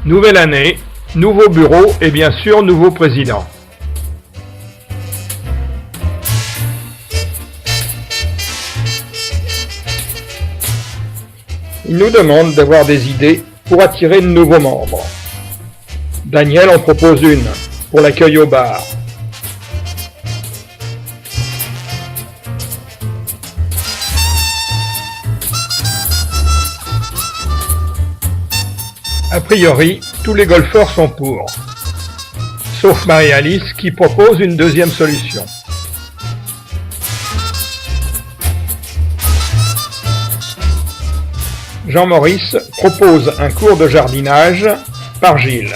Nouvelle année, nouveau bureau et bien sûr nouveau président. Il nous demande d'avoir des idées pour attirer de nouveaux membres. Daniel en propose une, pour l'accueil au bar. A priori, tous les golfeurs sont pour, sauf Marie-Alice qui propose une deuxième solution. Jean-Maurice propose un cours de jardinage par Gilles.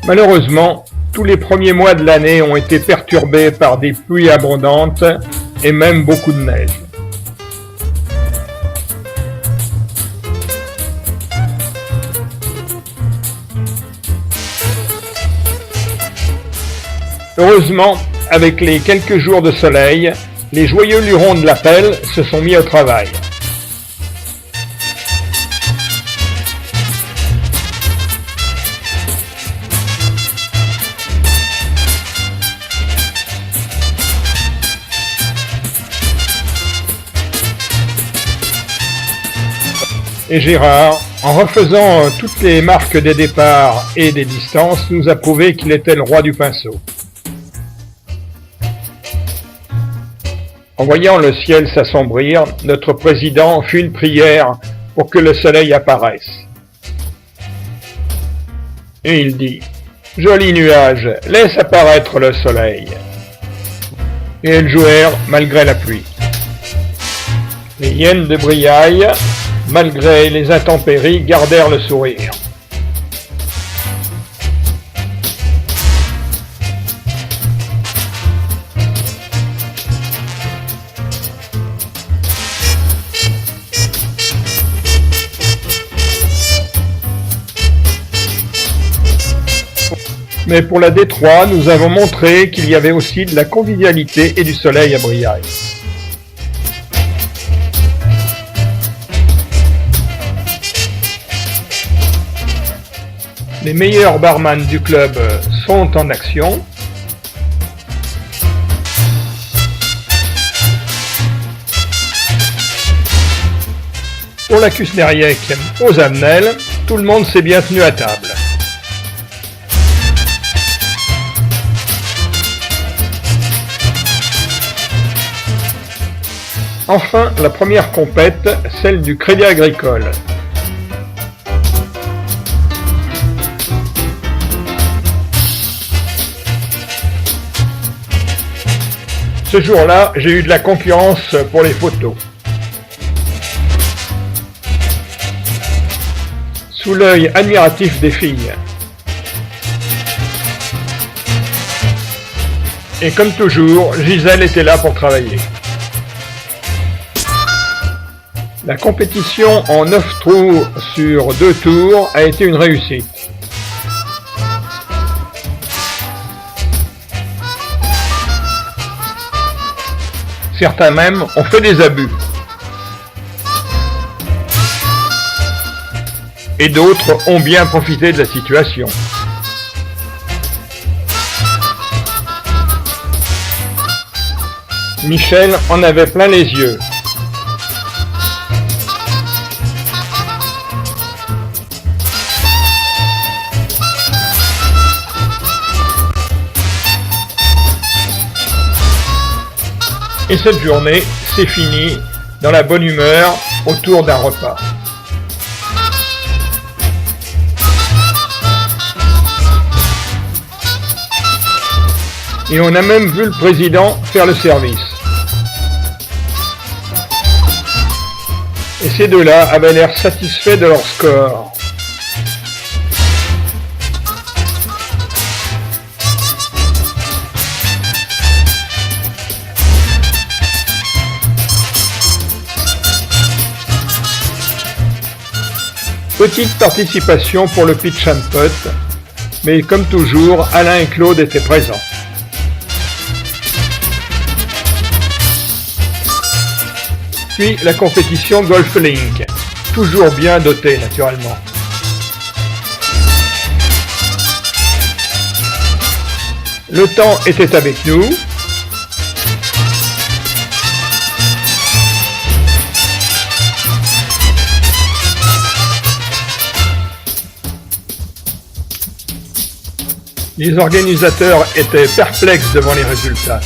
Malheureusement, tous les premiers mois de l'année ont été perturbés par des pluies abondantes et même beaucoup de neige. Heureusement, avec les quelques jours de soleil, les joyeux lurons de la pelle se sont mis au travail. Et Gérard, en refaisant toutes les marques des départs et des distances, nous a prouvé qu'il était le roi du pinceau. En voyant le ciel s'assombrir, notre président fit une prière pour que le soleil apparaisse. Et il dit « Joli nuage, laisse apparaître le soleil !» Et elles jouèrent malgré la pluie. Les hyènes de Briaille, malgré les intempéries, gardèrent le sourire. Mais pour la D3, nous avons montré qu'il y avait aussi de la convivialité et du soleil à Briaille. Les meilleurs barman du club sont en action. Pour la Cusneriec aux Amnel, tout le monde s'est bien tenu à table. Enfin, la première compète, celle du Crédit Agricole. Ce jour-là, j'ai eu de la concurrence pour les photos. Sous l'œil admiratif des filles. Et comme toujours, Gisèle était là pour travailler. La compétition en 9 trous sur 2 tours a été une réussite. Certains même ont fait des abus. Et d'autres ont bien profité de la situation. Michel en avait plein les yeux. Et cette journée s'est finie dans la bonne humeur autour d'un repas. Et on a même vu le président faire le service. Et ces deux-là avaient l'air satisfaits de leur score. Petite participation pour le pitch and putt, mais comme toujours, Alain et Claude étaient présents. Puis la compétition Golf Link, toujours bien dotée naturellement. Le temps était avec nous. Les organisateurs étaient perplexes devant les résultats.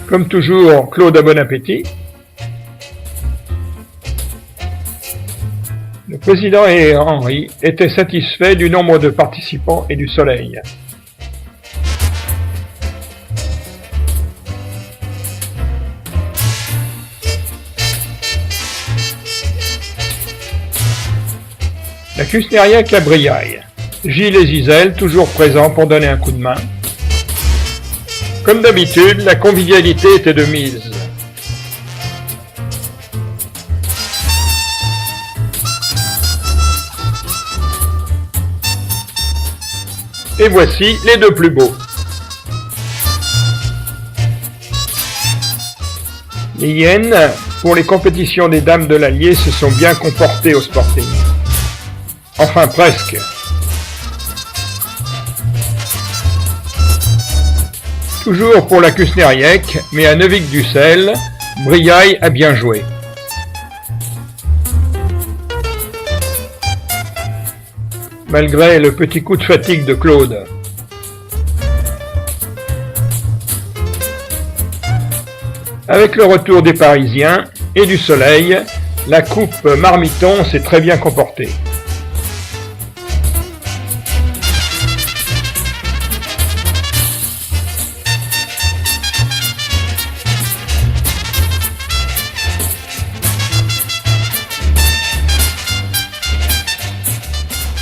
Comme toujours, Claude a bon appétit. Le président et Henri étaient satisfaits du nombre de participants et du soleil. La Cusnériac à Briaille. Gilles et Gisèle, toujours présents pour donner un coup de main. Comme d'habitude, la convivialité était de mise. Et voici les deux plus beaux. Les hyènes, pour les compétitions des dames de l'Allier, se sont bien comportées au Sporting. Enfin presque. Toujours pour la Cusnériac, mais à Neuvic-Dussel, Briaille a bien joué. Malgré le petit coup de fatigue de Claude. Avec le retour des Parisiens et du soleil, la coupe Marmiton s'est très bien comportée.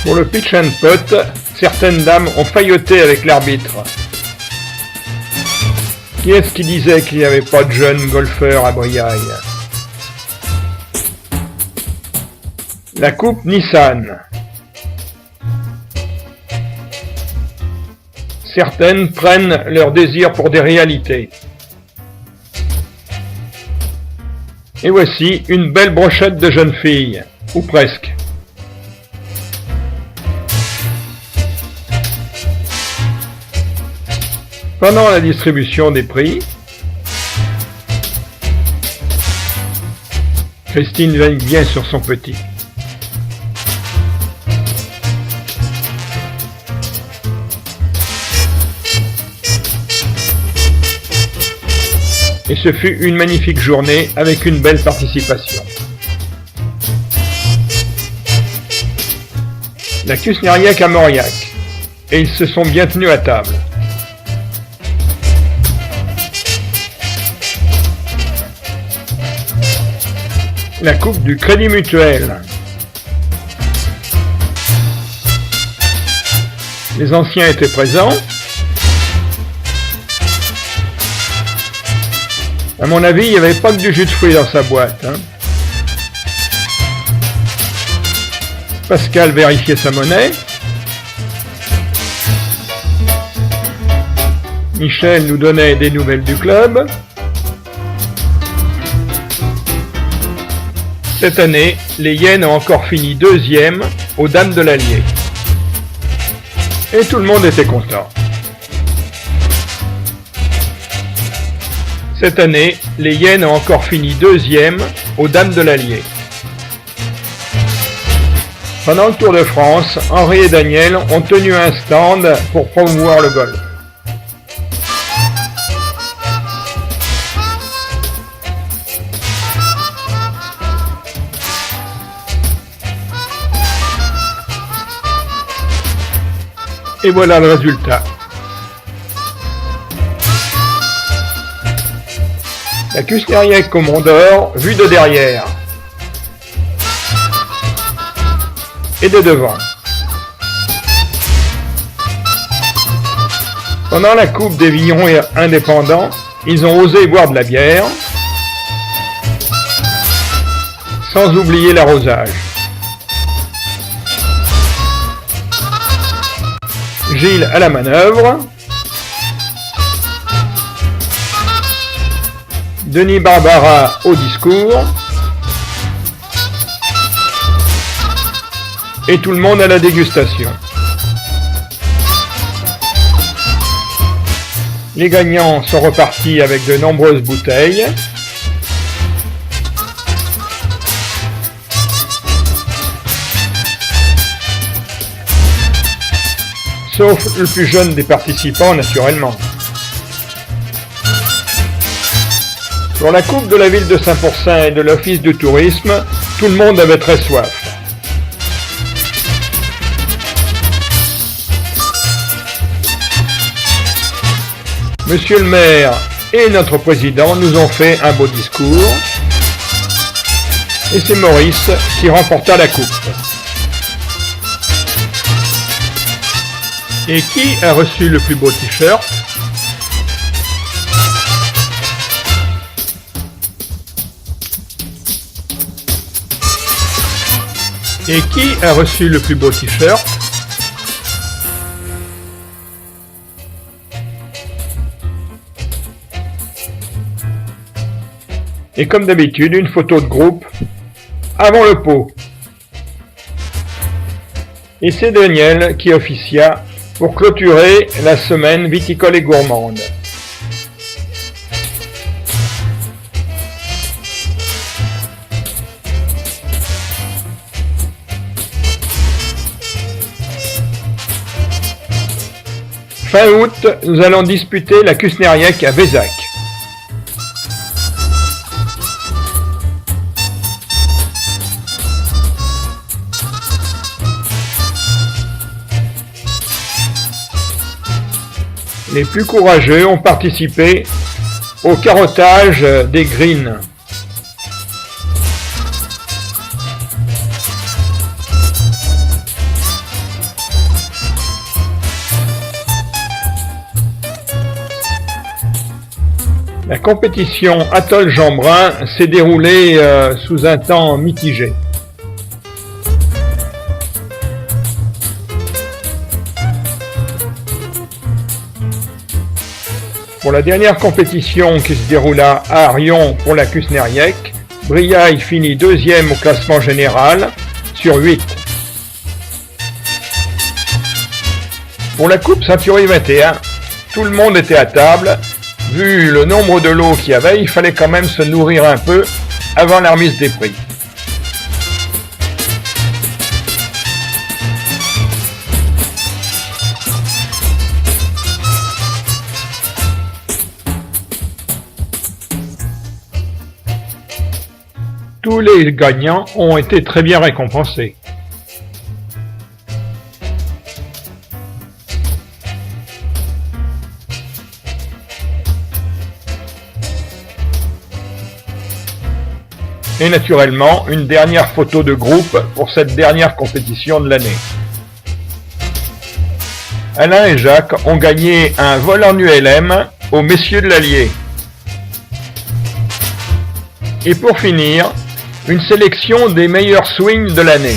Pour le pitch and putt, certaines dames ont failloté avec l'arbitre. Qui est-ce qui disait qu'il n'y avait pas de jeunes golfeurs à Briaille? La coupe Nissan. Certaines prennent leur désir pour des réalités. Et voici une belle brochette de jeunes filles, ou presque. Pendant la distribution des prix, Christine veille bien sur son petit. Et ce fut une magnifique journée avec une belle participation. La Cusnériac à Mauriac, et ils se sont bien tenus à table. La coupe du Crédit Mutuel. Les anciens étaient présents. À mon avis, il n'y avait pas que du jus de fruits dans sa boîte. Pascal vérifiait sa monnaie. Michel nous donnait des nouvelles du club. Cette année, les hyènes ont encore fini deuxième aux Dames de l'Allier. Et tout le monde était content. Cette année, les hyènes ont encore fini deuxième aux Dames de l'Allier. Pendant le Tour de France, Henri et Daniel ont tenu un stand pour promouvoir le golf. Et voilà le résultat. La Cusnériac au Mont d'Or, vue de derrière. Et de devant. Pendant la coupe des vignerons indépendants, ils ont osé boire de la bière. sans oublier l'arrosage. Gilles à la manœuvre. Denis Barbara au discours. Et tout le monde à la dégustation. Les gagnants sont repartis avec de nombreuses bouteilles. Sauf le plus jeune des participants, naturellement. Pour la coupe de la ville de Saint-Pourçain et de l'Office du tourisme, tout le monde avait très soif. Monsieur le maire et notre président nous ont fait un beau discours. Et c'est Maurice qui remporta la coupe. Et qui a reçu le plus beau t-shirt? Et qui a reçu le plus beau t-shirt? Et comme d'habitude, une photo de groupe avant le pot. Et c'est Daniel qui officia pour clôturer la semaine viticole et gourmande. Fin août, nous allons disputer la Kusneriec à Vézac. Les plus courageux ont participé au carottage des greens. La compétition Atoll Jeanbrun s'est déroulée sous un temps mitigé. Pour la dernière compétition qui se déroula à Arion pour la Kusneriec, Briaille finit deuxième au classement général sur 8. Pour la Coupe Century 21, tout le monde était à table. Vu le nombre de lots qu'il y avait, il fallait quand même se nourrir un peu avant la remise des prix. Tous les gagnants ont été très bien récompensés. Et naturellement, une dernière photo de groupe pour cette dernière compétition de l'année. Alain et Jacques ont gagné un vol en ULM aux Messieurs de l'Allier. Et pour finir, une sélection des meilleurs swings de l'année.